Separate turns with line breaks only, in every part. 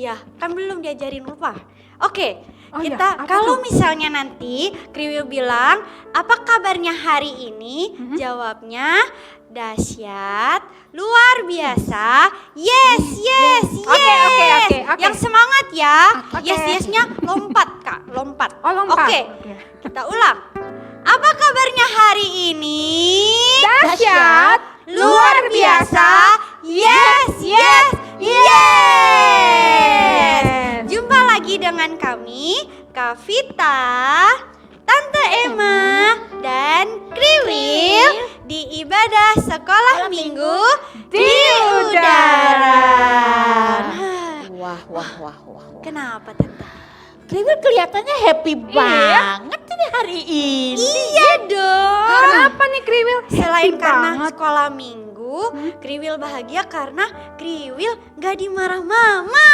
iya, kan belum diajarin lupa. Oke,
iya,
kalau misalnya nanti Kriwil bilang, apa kabarnya hari ini? Jawabnya, dahsyat, luar biasa, yes.
Oke.
Yang semangat ya,
Oke.
yes-nya lompat Kak, lompat.
Oh, lompat.
Oke, kita ulang. Apa kabarnya hari ini?
Dahsyat,
luar biasa, yes. Jumpa lagi dengan kami, Kak Vita, Tante Emma, dan Kriwil di ibadah sekolah minggu di udara.
Wah.
Kenapa Tante?
Kriwil kelihatannya happy banget ini hari ini.
Iya dong.
Kenapa nih Kriwil?
Selain
Happy
karena
banget.
sekolah minggu, Kriwil bahagia karena Kriwil gak dimarah mama.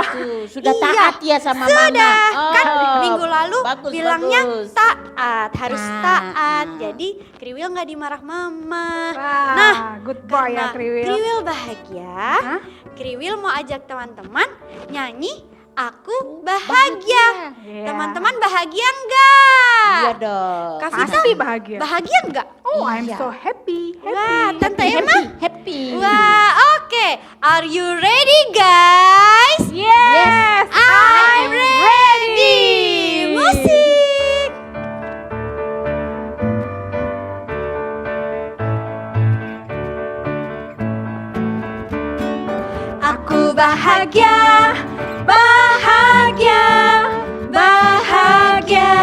Gitu. Sudah
Iya,
taat ya sama
sudah.
mama.
Kan minggu lalu bilangnya
bagus.
taat, harus
Nah,
taat. Jadi Kriwil gak dimarah mama.
Wah,
Nah,
good boy
karena
ya Kriwil.
Kriwil bahagia,
Hah?
Kriwil mau ajak teman-teman nyanyi Aku Bahagia.
Iya.
Teman-teman bahagia enggak?
Iya dong.
Kak Vita
Pasti bahagia.
bahagia enggak?
Oh, I'm
Iya.
so happy.
Wah, Tante Emma?
Happy.
Wah, oke. Are you ready, guys?
Yes,
I'm ready. Musik. Aku bahagia, bahagia, bahagia,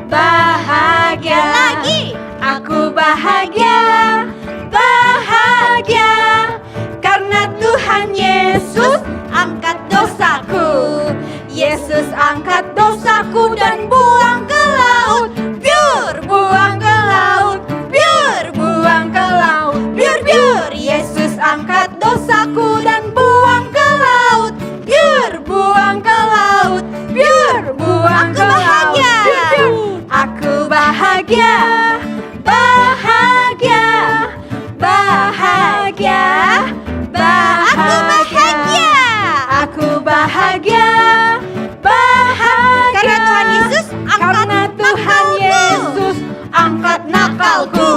bahagia. Lagi. Aku bahagia, bahagia, karena Tuhan Yesus angkat dosaku. Yesus angkat dosaku dan buang ke laut. Biur, buang ke laut. Biur, buang ke laut. Biur, biur. Yesus angkat dosaku dan buang ke laut. Biur, buang ke laut. Biur, buang ke laut. Biur, biur. Aku bahagia, bahagia, bahagia, bahagia. Aku bahagia, bahagia. Karena Tuhan Yesus angkat nakalku. Angkat nakalku.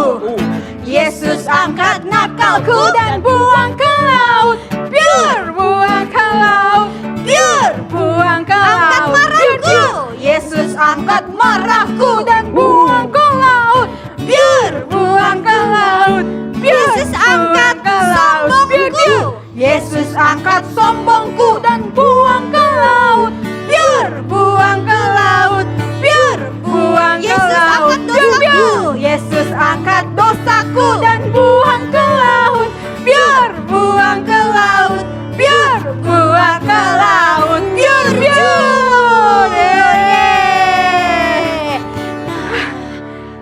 Yesus angkat nakalku dan buang ke laut. Biur, buang ke laut. Biur, buang ke laut. Angkat marahku. Yesus angkat marahku dan buang ke laut. Biur, buang ke laut. Yesus angkat sombongku. Yesus angkat sombongku dan buang ke laut. Biur, buang ke laut. Biur, buang ke laut. Biur, biur. Yesus angkat dosaku dan buang ke laut. Biur, buang ke laut. Biur, buang ke laut. Biur, biur.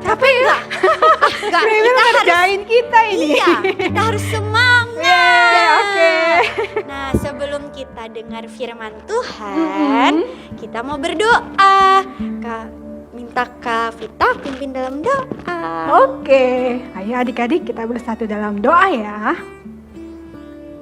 Capek ya? Enggak,
Kriwil ngerjain kita ini.
Iya, kita harus semangat.
Yeay, oke.
Nah, sebelum kita dengar firman Tuhan, kita mau berdoa. Minta Kak Vita pimpin dalam doa.
Oke, ayo adik-adik kita bersatu dalam doa ya.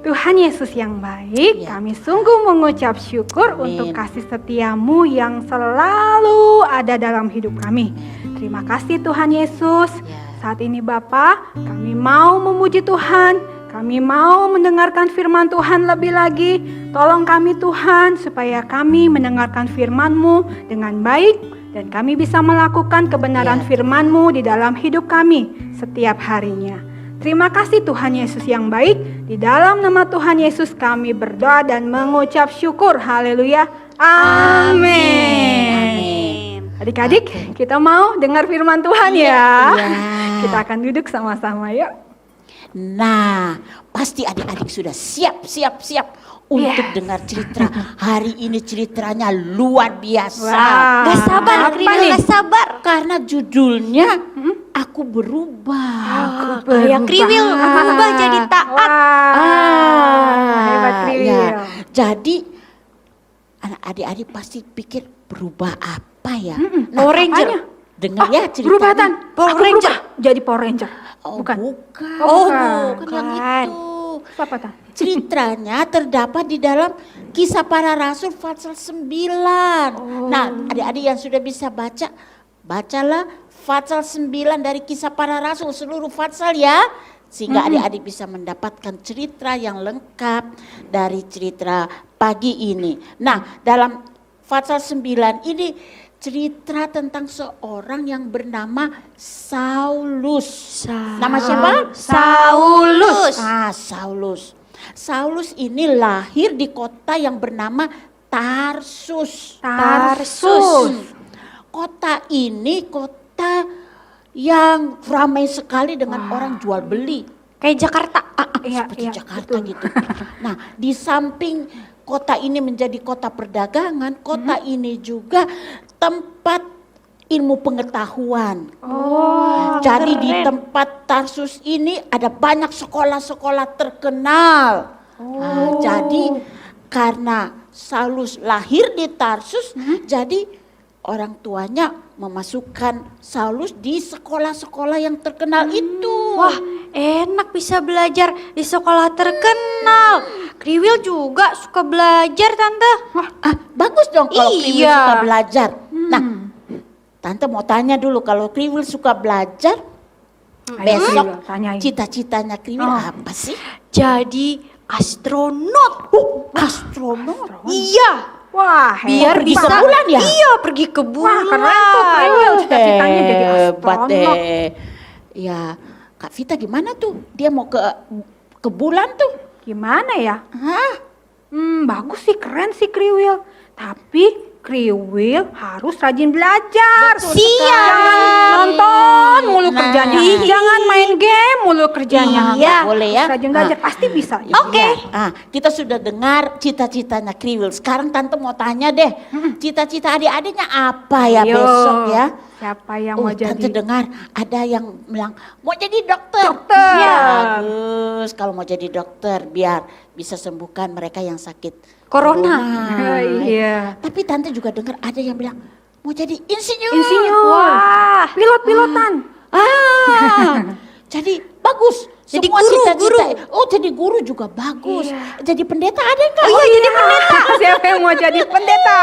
Tuhan Yesus yang baik,
Ya.
kami sungguh mengucap syukur
Amin.
untuk kasih setiamu yang selalu ada dalam hidup kami. Terima kasih Tuhan Yesus.
Ya.
Saat ini Bapa, kami mau memuji Tuhan, kami mau mendengarkan firman Tuhan lebih lagi. Tolong kami Tuhan, supaya kami mendengarkan firman-Mu dengan baik, dan kami bisa melakukan kebenaran
Ya.
firman-Mu di dalam hidup kami setiap harinya. Terima kasih Tuhan Yesus yang baik. Di dalam nama Tuhan Yesus kami berdoa dan mengucap syukur. Haleluya. Amin. Adik-adik, kita mau dengar firman Tuhan ya.
Iya.
Kita akan duduk sama-sama yuk.
Nah, pasti adik-adik sudah siap untuk
Yes.
dengar cerita. Hari ini ceritanya luar biasa.
Wah.
Gak sabar,
Apa
Kriwil,
nih?
gak sabar.
Karena judulnya Aku Berubah.
Kayak Kriwil, aku berubah jadi taat.
Hebat Kriwil.
ya. Jadi anak adik-adik pasti pikir berubah apa ya?
Power Ranger.
apanya?
Dengar ya ceritanya.
Berubah Tan.
Power
Aku
Ranger.
berubah jadi Power Ranger.
Oh,
Bukan.
bukan.
Oh,
Bukan yang
bukan.
itu.
apa Tan?
Ceritanya terdapat di dalam Kisah Para Rasul pasal 9. Nah, adik-adik yang sudah bisa baca, bacalah pasal 9 dari Kisah Para Rasul, seluruh pasal ya. Sehingga adik-adik bisa mendapatkan cerita yang lengkap dari cerita pagi ini. Nah, dalam pasal 9 ini cerita tentang seorang yang bernama Saulus. Nama siapa?
Saulus.
Saulus. Saulus ini lahir di kota yang bernama Tarsus.
Tarsus.
Kota ini kota yang ramai sekali dengan orang jual beli.
Kayak Jakarta.
Iya,
Seperti
iya,
Jakarta
betul.
gitu. Nah, di samping kota ini menjadi kota perdagangan, kota ini juga tempat ilmu pengetahuan. Jadi di tempat Tarsus ini ada banyak sekolah-sekolah terkenal. Nah, jadi karena Saulus lahir di Tarsus, jadi orang tuanya memasukkan Saulus di sekolah-sekolah yang terkenal itu.
Wah, enak bisa belajar di sekolah terkenal. Kriwil juga suka belajar, Tante.
Bagus dong kalau Kriwil
Iya.
suka belajar. Nah, Tante mau tanya dulu, kalau Kriwil suka belajar, besok
Kriwil, tanyain.
cita-citanya Kriwil apa sih?
Jadi astronot.
Astronot.
Iya.
Wah,
Biar
pergi ke
bisa
bulan ya?
Iya, pergi ke bulan.
keren tuh, Kriwil. Cita-citanya jadi
Hebat
astronot.
deh. Ya, Kak Vita gimana tuh? Dia mau ke bulan tuh?
Gimana ya?
Hah?
Bagus sih, keren sih Kriwil. Tapi Kriwil harus rajin belajar.
Betul
Siap.
Jangan nonton mulu
Nah.
kerjanya. Jangan main game mulu kerjanya.
Iya, nggak boleh ya.
Harus rajin belajar, pasti bisa.
Oke.
Kita sudah dengar cita-citanya Kriwil. Sekarang Tante mau tanya deh, cita-cita adik-adiknya apa ya
Ayo,
besok ya?
Siapa yang mau
Tante
jadi?
dengar ada yang bilang mau jadi dokter.
Dokter.
Ya, bagus kalau mau jadi dokter biar bisa sembuhkan mereka yang sakit
Corona.
Iya.
Tapi Tante juga dengar ada yang bilang mau jadi insinyur.
Insinyur.
Wah.
Pilot-pilotan.
Jadi bagus.
Jadi
Semua
guru,
cita-cita.
guru.
Oh, jadi guru juga bagus. Jadi pendeta ada enggak?
Oh iya, jadi pendeta. Siapa yang mau jadi pendeta?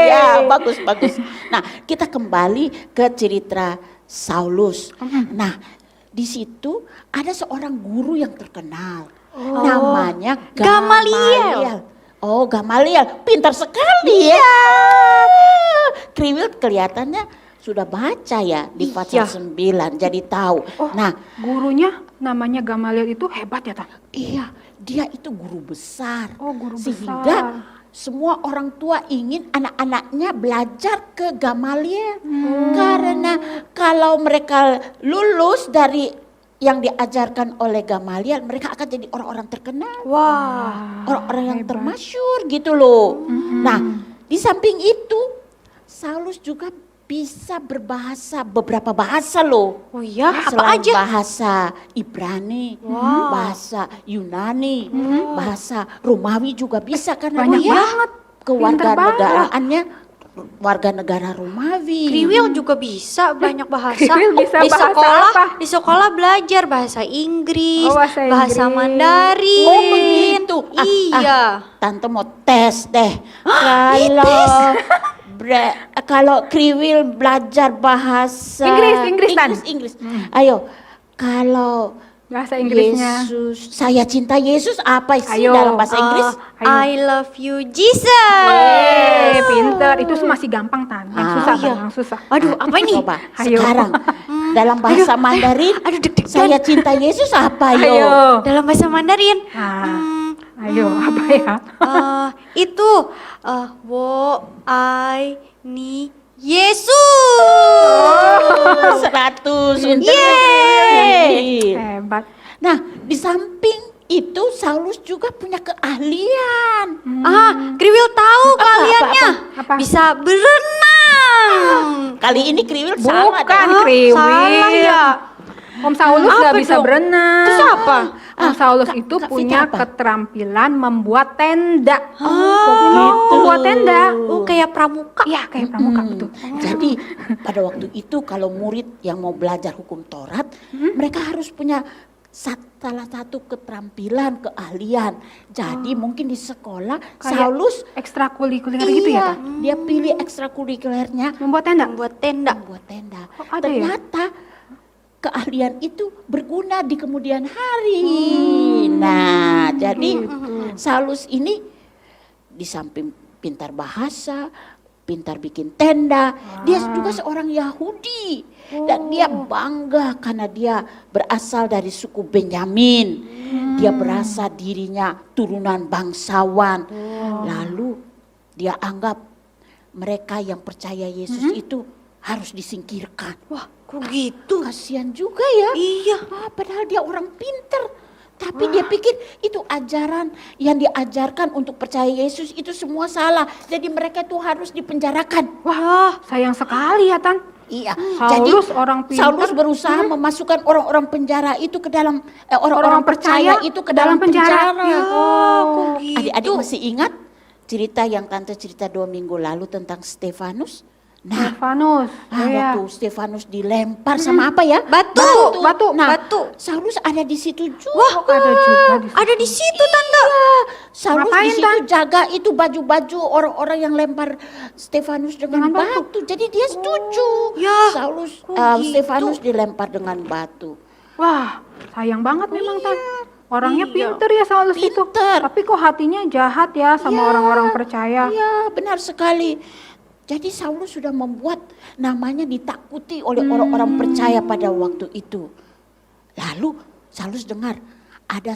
Ya, bagus, bagus. Nah, kita kembali ke cerita Saulus. Nah, di situ ada seorang guru yang terkenal. Namanya
Gamaliel.
Oh, Gamaliel. Pintar sekali ya. Kriwil kelihatannya sudah baca ya di pasal 9, jadi tahu. Nah,
Gurunya namanya Gamaliel itu hebat ya, Tan?
iya, dia itu guru besar.
Oh, guru
Sehingga
besar.
semua orang tua ingin anak-anaknya belajar ke Gamaliel. Karena kalau mereka lulus dari yang diajarkan oleh Gamaliel, mereka akan jadi orang-orang terkenal.
Wah.
Orang-orang yang termasyur gitu loh. Nah, di samping itu, Saulus juga bisa beberapa bahasa loh.
Oh iya, apa
Selain
aja?
bahasa Ibrani, bahasa Yunani, bahasa Romawi juga bisa karena
Banyak
dia
banget. Pinter
kewarganegaraannya warga negara Romawi.
Kriwil juga bisa banyak bahasa.
Kriwil bisa
di
bahasa
sekolah,
apa?
di sekolah belajar bahasa Inggris,
Oh, bahasa Inggris.
Mandarin.
Oh, begitu.
Iya.
Tante mau tes deh. Kalau Kriwil belajar bahasa
Inggris, Tan.
Inggris. Ayo, kalau
Bahasa Inggrisnya.
Yesus, saya cinta Yesus apa sih
Ayo,
dalam bahasa Inggris?
Ayo.
I love you Jesus.
Pinter. Itu masih gampang, Tan. Yang susah, Tan. Yang susah.
Aduh, apa ini?
Coba
Ayo.
sekarang dalam bahasa Mandarin,
Aduh, deg-degan.
saya cinta Yesus apa yo?
Ayo.
Dalam bahasa Mandarin.
Ayo, apa ya?
Itu wo ai ni Yesus.
100.
Yeay.
Hebat.
Nah, di samping itu Saulus juga punya keahlian.
Kriwil tahu keahliannya.
apa?
Bisa berenang.
Kali ini Kriwil salah
Bukan
deh.
Kriwil.
Salah ya.
Om Saulus
Apa
nggak bisa
dong?
berenang.
Terus apa?
Om Saulus itu
Kak Vita
punya
apa?
keterampilan membuat tenda.
begitu.
Membuat tenda.
Oh, kayak pramuka.
Iya, kayak pramuka betul.
Jadi pada waktu itu kalau murid yang mau belajar hukum Taurat, mereka harus punya salah satu keterampilan, keahlian. Jadi mungkin di sekolah
Kayak
Saulus
ekstrakurikuler gitu ya, Kak?
dia pilih ekstrakurikulernya
Membuat tenda?
Membuat tenda.
membuat tenda.
Oh, ada ya?
Ternyata keahlian itu berguna di kemudian hari. Nah, jadi Saulus ini di samping pintar bahasa, pintar bikin tenda, dia juga seorang Yahudi. Dan dia bangga karena dia berasal dari suku Benyamin. Dia berasa dirinya turunan bangsawan. Lalu dia anggap mereka yang percaya Yesus itu harus disingkirkan.
Wah, kok gitu?
Kasihan juga ya.
Iya.
Padahal dia orang pinter. Tapi dia pikir itu ajaran yang diajarkan untuk percaya Yesus itu semua salah. Jadi mereka itu harus dipenjarakan.
Wah, sayang sekali ya, Tan.
Iya.
Saulus orang pintar.
Saulus berusaha memasukkan orang-orang penjara itu ke dalam orang-orang percaya itu ke dalam penjara.
Ya, kok gitu?
Adik-adik masih ingat cerita yang tante cerita 2 minggu lalu tentang Stefanus? Nah,
Stefanus. Iya.
waktu Stefanus dilempar sama apa ya?
Batu.
Nah,
Batu.
Saulus ada di situ juga.
Wah,
Ada juga di
ada di situ Tante.
Saulus
Ngapain,
di situ jaga itu baju-baju orang-orang yang lempar Stefanus dengan
Dengan batu.
batu. Jadi dia setuju.
Ya,
Saulus
kok gitu?
Stefanus dilempar dengan batu.
Wah, sayang banget memang, Tan. Orangnya
Iya.
pinter ya Saulus itu.
Pinter.
Tapi kok hatinya jahat ya sama orang-orang percaya.
Iya, benar sekali. Jadi Saulus sudah membuat namanya ditakuti oleh orang-orang percaya pada waktu itu. Lalu Saulus dengar ada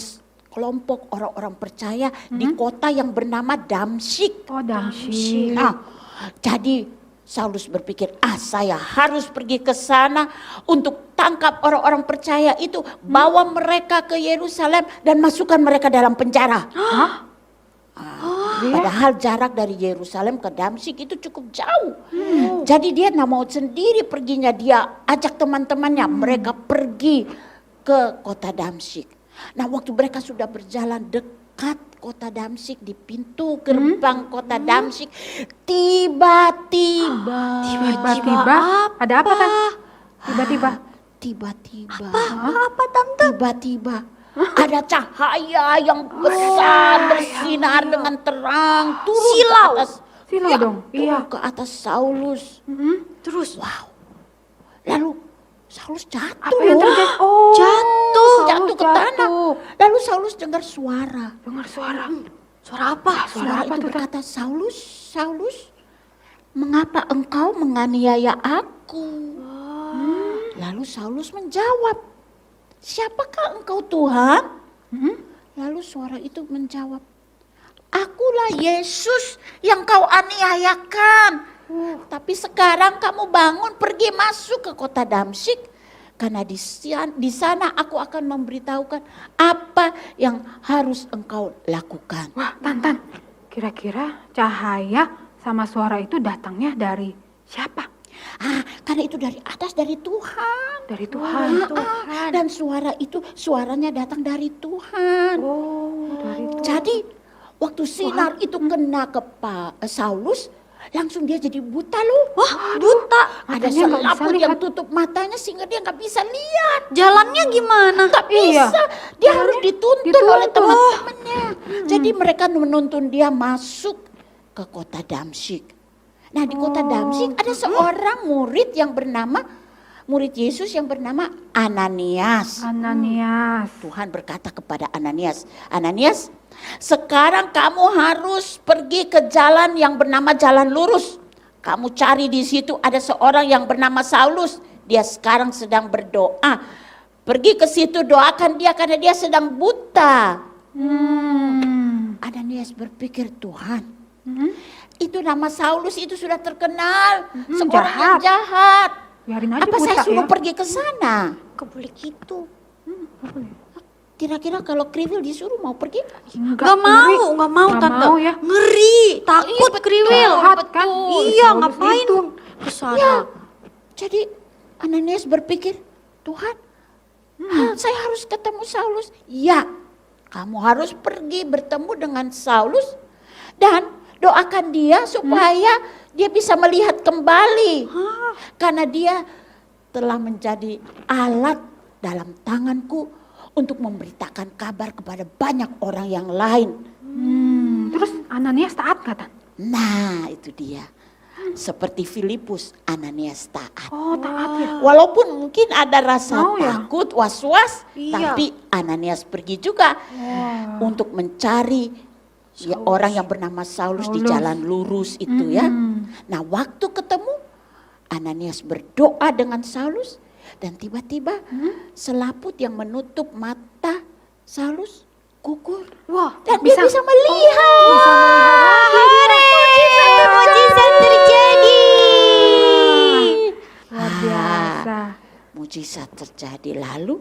kelompok orang-orang percaya di kota yang bernama Damsyik.
Oh, Damsyik.
Nah, jadi Saulus berpikir, saya harus pergi ke sana untuk tangkap orang-orang percaya itu, bawa mereka ke Yerusalem dan masukkan mereka dalam penjara. Padahal jarak dari Yerusalem ke Damsyik itu cukup jauh. Jadi dia nggak mau sendiri perginya, dia ajak teman-temannya, mereka pergi ke kota Damsyik. Nah, waktu mereka sudah berjalan dekat kota Damsyik, di pintu gerbang kota Damsyik, tiba-tiba
Ada apa, Tan? Tiba-tiba.
tiba-tiba
Apa Tante?
tiba-tiba ada cahaya yang besar bersinar dengan terang turun
Silau.
ke atas
Silau dong.
turun
Iya.
ke atas Saulus.
Terus
Wow. Lalu Saulus jatuh.
Apa yang terjadi? Oh,
Jatuh.
Saulus
Jatuh ke tanah. Lalu Saulus dengar suara.
Dengar suara.
suara apa?
Suara
apa
itu
tuh, Tan?
berkata, Saulus, Saulus, mengapa engkau menganiaya aku? Lalu Saulus menjawab, siapakah engkau Tuhan? Lalu suara itu menjawab, akulah Yesus yang kau aniayakan. Tapi sekarang kamu bangun pergi masuk ke kota Damsyik. Karena di sana aku akan memberitahukan apa yang harus engkau lakukan.
Wah, Tan. Kira-kira cahaya sama suara itu datangnya dari siapa?
Karena itu dari atas, dari Tuhan.
Dari Tuhan.
Dan suara itu, suaranya datang dari Tuhan.
Dari Tuhan.
Jadi waktu sinar itu kena ke Saulus, langsung dia jadi buta loh.
Wah, buta.
Ada
Matanya nggak bisa
selaput yang
lihat.
tutup matanya sehingga dia nggak bisa lihat.
Jalannya gimana?
Nggak
Iya.
bisa, dia harus dituntun oleh
dituntun.
teman-temannya. Jadi mereka menuntun dia masuk ke kota Damsyik. Nah, di kota Damsyik ada seorang murid yang bernama, murid Yesus yang bernama Ananias.
Ananias.
Tuhan berkata kepada Ananias, Ananias, sekarang kamu harus pergi ke jalan yang bernama jalan lurus. Kamu cari di situ ada seorang yang bernama Saulus. Dia sekarang sedang berdoa. Pergi ke situ, doakan dia karena dia sedang buta. Ananias berpikir, Tuhan, itu nama Saulus itu sudah terkenal, seorang yang jahat.
Biarin aja
Apa saya
buta
suruh
ya.
pergi ke sana?
Kebalik gitu.
Kira-kira kalau Kriwil disuruh mau pergi?
Gak mau
Nggak
Tante.
mau ya.
Ngeri, takut kriwil.
Jahat kan?
Iya,
Saulus
ngapain
itu.
ke sana?
Ya. Jadi Ananias berpikir, Tuhan, saya harus ketemu Saulus. Ya, kamu harus pergi bertemu dengan Saulus dan doakan dia supaya dia bisa melihat kembali. Karena dia telah menjadi alat dalam tanganku untuk memberitakan kabar kepada banyak orang yang lain.
Terus Ananias taat gak, Tan?
Nah, itu dia. Seperti Filipus, Ananias taat.
Oh, taat ya.
Walaupun mungkin ada rasa
Mau ya?
takut, was-was,
Iya.
tapi Ananias pergi juga untuk mencari orang yang bernama Saulus di jalan lurus itu ya. Nah, waktu ketemu, Ananias berdoa dengan Saulus dan tiba-tiba selaput yang menutup mata Saulus gugur.
Wah,
Dan dia bisa melihat.
Mujizat terjadi.
Luar biasa.
Mujizat terjadi, lalu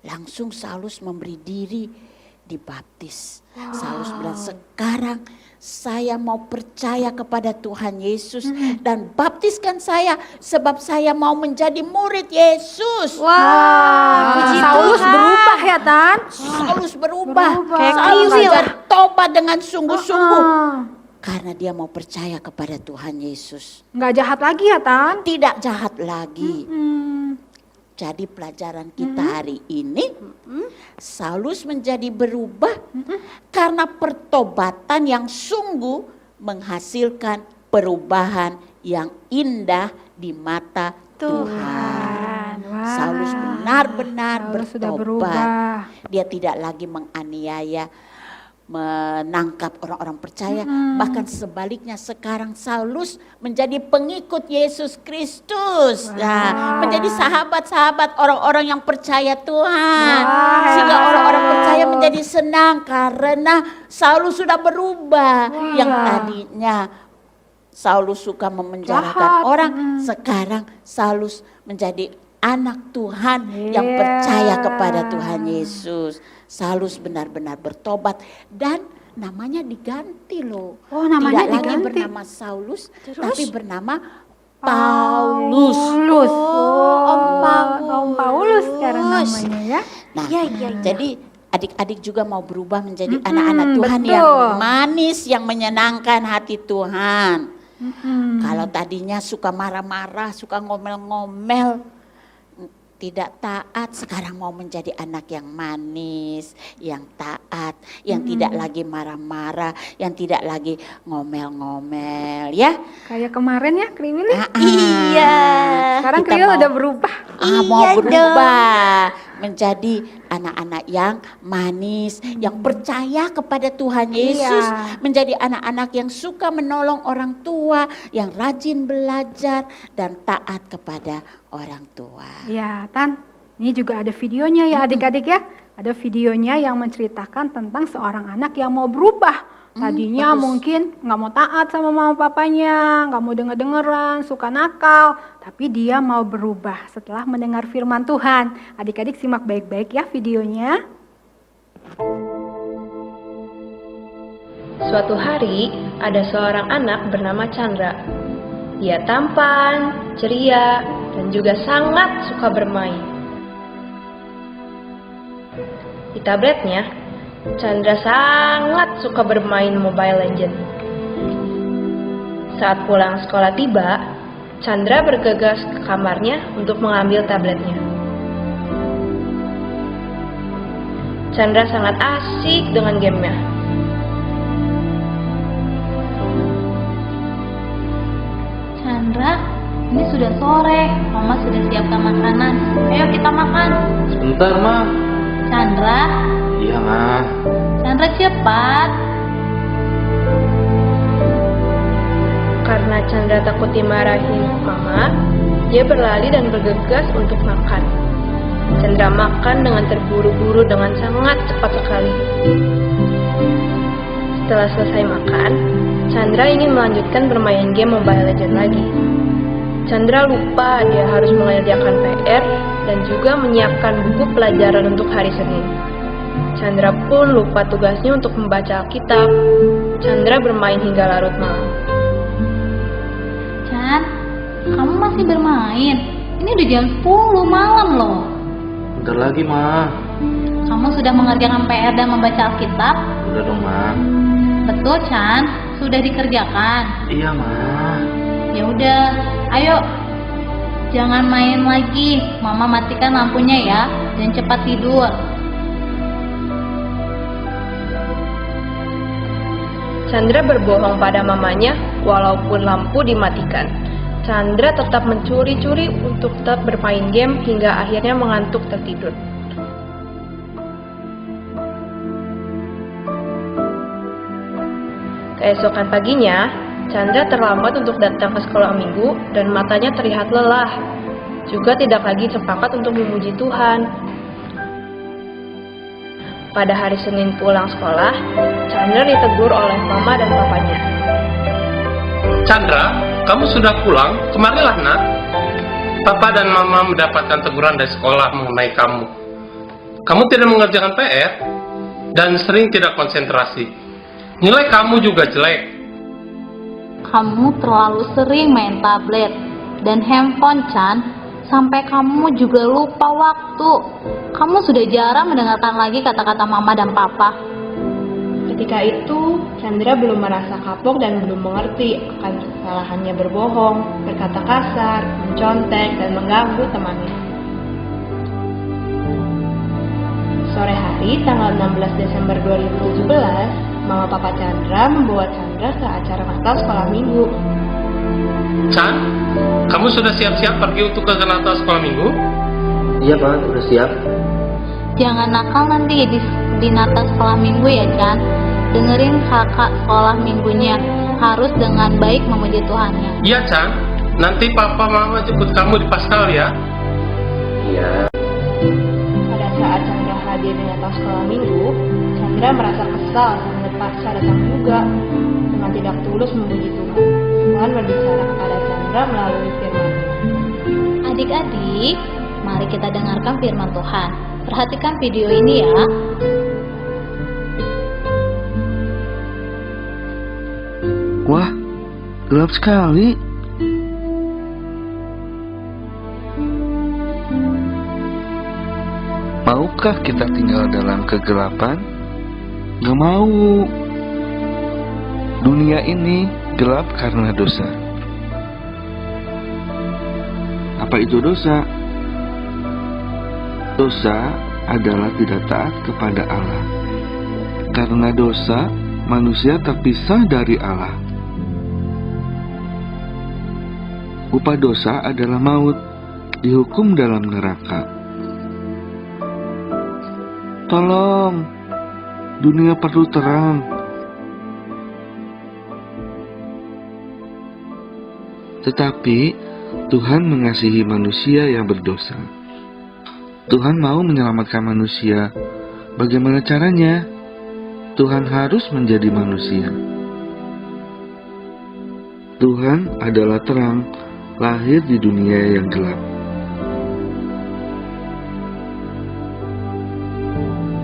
langsung Saulus memberi diri dibaptis. Saulus bilang, sekarang saya mau percaya kepada Tuhan Yesus dan baptiskan saya sebab saya mau menjadi murid Yesus.
Puji
Saulus
Tuhan.
berubah ya, Tan?
Saulus berubah.
Kayak
Saulus
kriwil.
bertobat dengan sungguh-sungguh
Ah,
karena dia mau percaya kepada Tuhan Yesus.
nggak jahat lagi ya, Tan?
Tidak jahat lagi.
Hmm.
Jadi pelajaran kita hari ini, Saulus menjadi berubah karena pertobatan yang sungguh menghasilkan perubahan yang indah di mata Tuhan.
Wah,
Saulus benar-benar
Saulus sudah
bertobat.
berubah.
Dia tidak lagi menganiaya, menangkap orang-orang percaya. Bahkan sebaliknya sekarang Saulus menjadi pengikut Yesus Kristus. Nah, menjadi sahabat-sahabat orang-orang yang percaya Tuhan. Sehingga orang-orang percaya menjadi senang karena Saulus sudah berubah. Yang tadinya Saulus suka memenjarakan
Jahat.
orang, sekarang Saulus menjadi anak Tuhan yang percaya kepada Tuhan Yesus. Saulus benar-benar bertobat dan namanya diganti loh.
Oh, namanya
Tidak lagi
diganti.
bernama Saulus, tapi bernama Paulus.
Paulus.
Om Paulus.
Om Paulus sekarang namanya ya.
Nah,
Iya, iya, iya.
jadi adik-adik juga mau berubah menjadi anak-anak Tuhan
betul.
yang manis, yang menyenangkan hati Tuhan. Kalau tadinya suka marah-marah, suka ngomel-ngomel, tidak taat, sekarang mau menjadi anak yang manis, yang taat, yang tidak lagi marah-marah, yang tidak lagi ngomel-ngomel ya.
Kayak kemarin ya, Kriwil ya.
Iya.
Sekarang
Kita
Kriwil
mau-
udah berubah.
Mau
Iya
berubah menjadi anak-anak yang manis, yang percaya kepada Tuhan Yesus, menjadi anak-anak yang suka menolong orang tua, yang rajin belajar dan taat kepada orang tua.
Ya, Tan. Ini juga ada videonya ya adik-adik ya. Ada videonya yang menceritakan tentang seorang anak yang mau berubah. Tadinya mungkin nggak mau taat sama mama papanya, nggak mau denger-dengeran, suka nakal. Tapi dia mau berubah setelah mendengar firman Tuhan. Adik-adik simak baik-baik ya videonya.
Suatu hari, ada seorang anak bernama Chandra. Dia tampan, ceria, dan juga sangat suka bermain. Di tabletnya, Chandra sangat suka bermain Mobile Legends. Saat pulang sekolah tiba, Chandra bergegas ke kamarnya untuk mengambil tabletnya. Chandra sangat asik dengan gamenya.
Chandra, ini sudah sore. Mama sudah siapkan makanan. Ayo kita makan.
Sebentar, Ma.
Chandra,
Iya, Ma.
Chandra cepat.
Karena Chandra takut dimarahin Mama, dia berlari dan bergegas untuk makan. Chandra makan dengan terburu-buru dengan sangat cepat sekali. Setelah selesai makan, Chandra ingin melanjutkan bermain game Mobile Legends lagi. Chandra lupa dia harus mengerjakan PR dan juga menyiapkan buku pelajaran untuk hari Senin. Chandra pun lupa tugasnya untuk membaca Alkitab. Chandra bermain hingga larut malam.
Chan, kamu masih bermain? Ini udah jam 10 malam loh.
Bentar lagi, Ma.
Kamu sudah mengerjakan PR dan membaca Alkitab?
Udah dong, Ma.
Betul, Chan. Sudah dikerjakan.
Iya, Ma.
Ya udah, ayo. Jangan main lagi. Mama matikan lampunya ya dan cepat tidur.
Chandra berbohong pada mamanya walaupun lampu dimatikan. Chandra tetap mencuri-curi untuk tetap bermain game hingga akhirnya mengantuk tertidur. Keesokan paginya, Chandra terlambat untuk datang ke sekolah minggu dan matanya terlihat lelah. Juga tidak lagi sepakat untuk memuji Tuhan. Pada hari Senin pulang sekolah, Chandra ditegur oleh mama dan papanya.
Chandra, kamu sudah pulang? Kemarilah nak. Papa dan mama mendapatkan teguran dari sekolah mengenai kamu. Kamu tidak mengerjakan PR dan sering tidak konsentrasi. Nilai kamu juga jelek.
Kamu terlalu sering main tablet dan handphone, Chan. Sampai kamu juga lupa waktu. Kamu sudah jarang mendengarkan lagi kata-kata mama dan papa.
Ketika itu, Chandra belum merasa kapok dan belum mengerti akan kesalahannya berbohong, berkata kasar, mencontek, dan mengganggu temannya. Sore hari, tanggal 16 Desember 2017, Mama Papa Chandra membawa Chandra ke acara Natal sekolah minggu.
Chan, kamu sudah siap-siap pergi untuk ke Natal sekolah minggu?
Iya Pak, udah siap.
Jangan nakal nanti di Natal sekolah minggu ya, Chan. Dengerin kakak sekolah minggunya. Harus dengan baik memuji Tuhannya.
Iya Chan, nanti papa mama jemput kamu di Paskal ya.
Iya.
Pada saat Chandra hadir di Natal sekolah minggu, Chandra merasa kesal dan terpaksa datang juga dengan tidak tulus memuji Tuhan. Tuhan berbicara kepada Chandra melalui firman-Nya.
Adik-adik, mari kita dengarkan firman Tuhan. Perhatikan video ini ya.
Wah, gelap sekali. Maukah kita tinggal dalam kegelapan? Gak mau. Dunia ini gelap karena dosa. Apa itu dosa? Dosa adalah tidak taat kepada Allah. Karena dosa, manusia terpisah dari Allah. Upah dosa adalah maut, dihukum dalam neraka. Tolong, dunia perlu terang. Tetapi Tuhan mengasihi manusia yang berdosa. Tuhan mau menyelamatkan manusia. Bagaimana caranya? Tuhan harus menjadi manusia. Tuhan adalah terang, lahir di dunia yang gelap.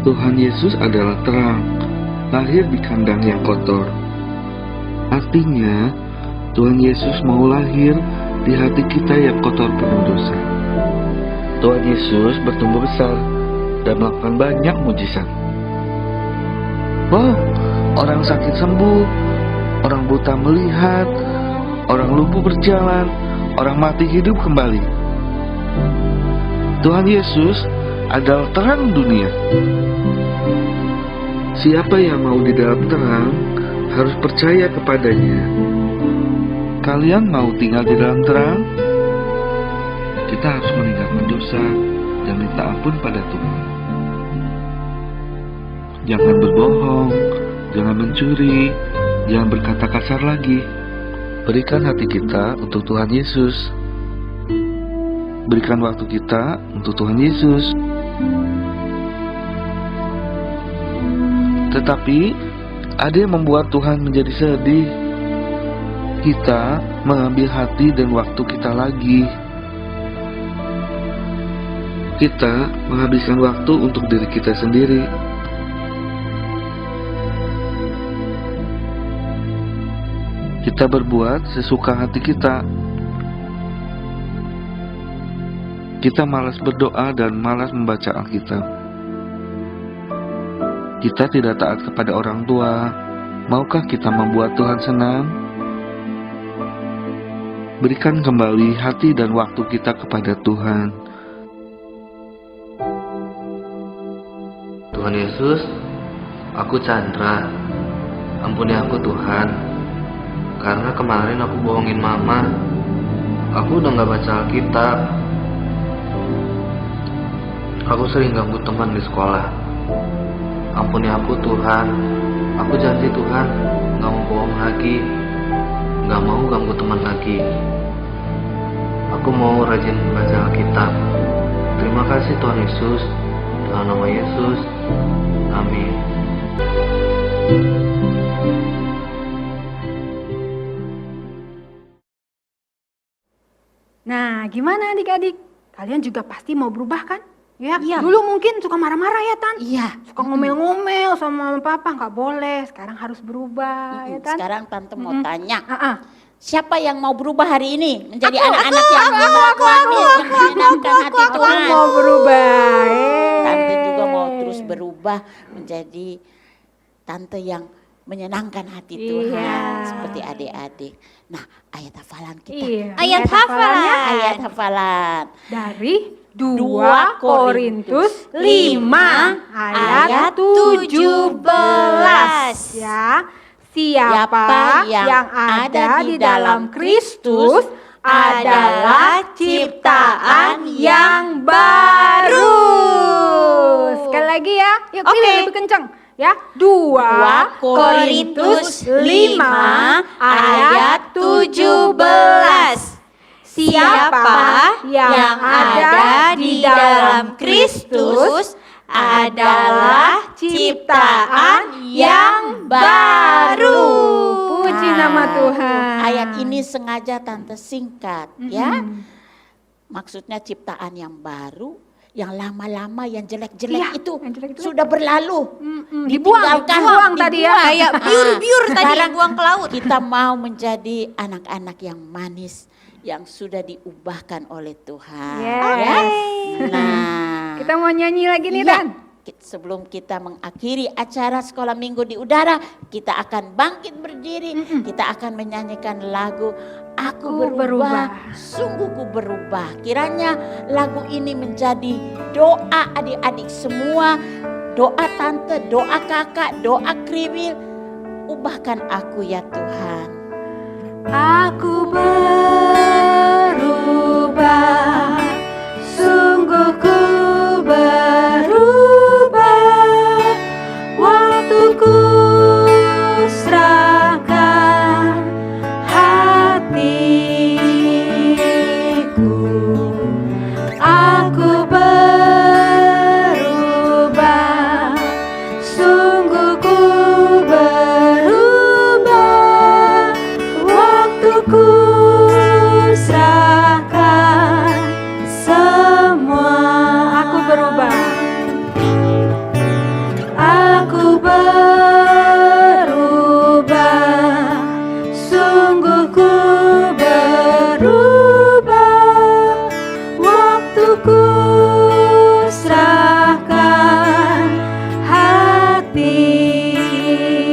Tuhan Yesus adalah terang, lahir di kandang yang kotor. Artinya, Tuhan Yesus mau lahir di hati kita yang kotor penuh dosa. Tuhan Yesus bertumbuh besar dan melakukan banyak mujizat. Wow, orang sakit sembuh, orang buta melihat, orang lumpuh berjalan, orang mati hidup kembali. Tuhan Yesus adalah terang dunia. Siapa yang mau di dalam terang harus percaya kepadanya. Kalian mau tinggal di dalam terang? Kita harus meninggalkan dosa dan minta ampun pada Tuhan. Jangan berbohong, jangan mencuri, jangan berkata kasar lagi. Berikan hati kita untuk Tuhan Yesus. Berikan waktu kita untuk Tuhan Yesus. Tetapi ada yang membuat Tuhan menjadi sedih. Kita mengambil hati dan waktu kita lagi. Kita menghabiskan waktu untuk diri kita sendiri. Kita berbuat sesuka hati kita. Kita malas berdoa dan malas membaca Alkitab. Kita tidak taat kepada orang tua. Maukah kita membuat Tuhan senang? Berikan kembali hati dan waktu kita kepada Tuhan.
Tuhan Yesus, aku Chandra. Ampuni aku Tuhan, karena kemarin aku bohongin Mama. Aku udah gak baca Alkitab. Aku sering ganggu teman di sekolah. Ampuni aku Tuhan. Aku janji Tuhan gak mau bohong lagi, gak mau ganggu teman lagi. Aku mau rajin baca Alkitab. Terima kasih Tuhan Yesus. Dalam nama Yesus, amin.
Nah, gimana adik-adik? Kalian juga pasti mau berubah kan? Ya,
Iya.
dulu mungkin suka marah-marah ya, Tan?
Iya.
Suka ngomel-ngomel sama mama papa, nggak boleh. Sekarang harus berubah, ya, Tan?
Sekarang Tante mau tanya,
Siapa yang mau berubah hari ini menjadi anak-anak yang manis, yang menyenangkan hati
Aku
Tuhan?
mau berubah.
Tante juga mau terus berubah menjadi tante yang menyenangkan hati Tuhan,
Iya.
seperti adik-adik. Nah, ayat hafalan kita.
Iya.
Ayat
hafalannya
Ayat hafalan.
dari 2
2
Korintus 5 ayat 17. Ya. Siapa yang ada di dalam Kristus adalah ciptaan yang baru. Sekali lagi ya. Yuk, pilih lebih kencang. Ya, 2 Korintus 5 ayat 17. Siapa yang ada di dalam Kristus adalah ciptaan yang baru. Puji nama Tuhan.
Ayat ini sengaja tante singkat ya. Maksudnya ciptaan yang baru, yang lama-lama, yang jelek-jelek
Iya,
itu
yang jelek-jelek.
sudah berlalu.
Dibuang tadi ya.
Kayak biur-biur tadi
Sekarang
buang ke laut.
Kita mau menjadi anak-anak yang manis, yang sudah diubahkan oleh Tuhan.
Yes.
Ya. Nah,
Kita mau nyanyi lagi nih,
iya.
Tan.
Sebelum kita mengakhiri acara sekolah minggu di udara, kita akan bangkit berdiri. Kita akan menyanyikan lagu Aku berubah, sungguh ku berubah. Kiranya lagu ini menjadi doa adik-adik semua, doa tante, doa kakak, doa kriwil. Ubahkan aku ya Tuhan.
Aku berubah, sungguh ku berubah, waktuku serahkan hatiku. Aku berubah, sungguh ku berubah, waktuku serahkan semua. Aku berubah. Aku berubah, sungguh ku berubah, waktuku serahkan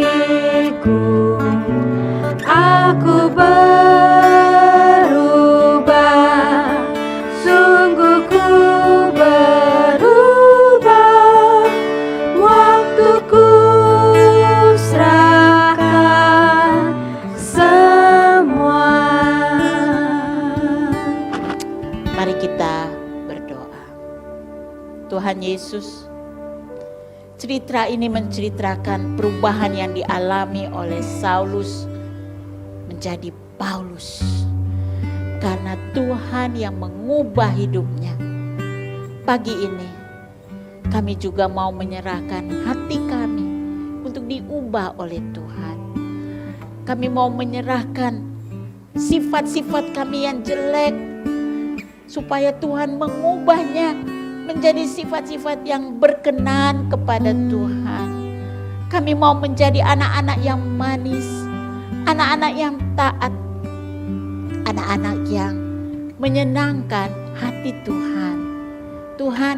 hatiku. Aku berubah, sungguh ku berubah, waktuku serahkan semua.
Mari kita berdoa. Tuhan Yesus, cerita ini menceritakan perubahan yang dialami oleh Saulus menjadi Paulus. Karena Tuhan yang mengubah hidupnya. Pagi ini kami juga mau menyerahkan hati kami untuk diubah oleh Tuhan. Kami mau menyerahkan sifat-sifat kami yang jelek, supaya Tuhan mengubahnya menjadi sifat-sifat yang berkenan kepada Tuhan. Kami mau menjadi anak-anak yang manis, anak-anak yang taat, anak-anak yang menyenangkan hati Tuhan. Tuhan,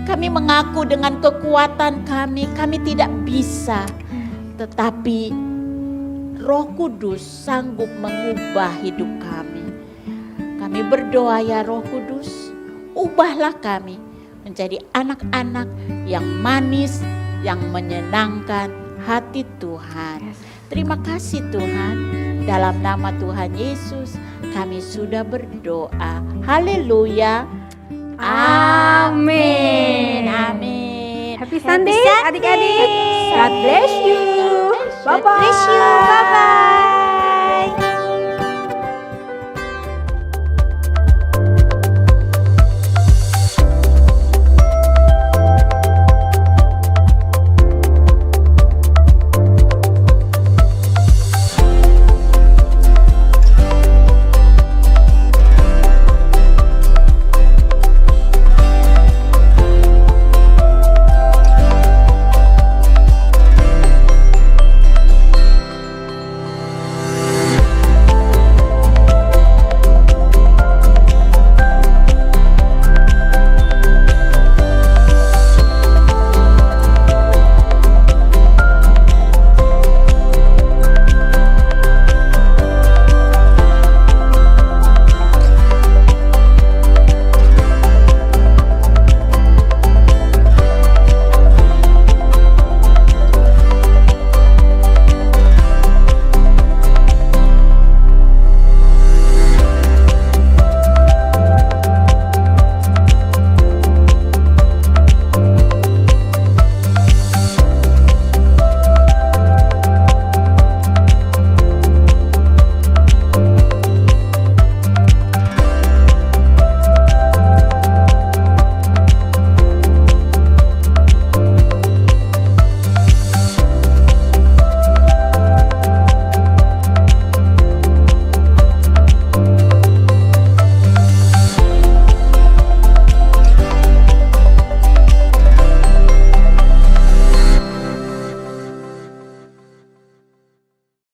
kami mengaku dengan kekuatan kami tidak bisa, tetapi Roh Kudus sanggup mengubah hidup kami. Kami berdoa ya Roh Kudus, ubahlah kami menjadi anak-anak yang manis, yang menyenangkan hati Tuhan. Terima kasih Tuhan. Dalam nama Tuhan Yesus kami sudah berdoa. Haleluya. Amin. Amin.
Happy Sunday adik-adik. God bless you.
God bless you.
Bye-bye.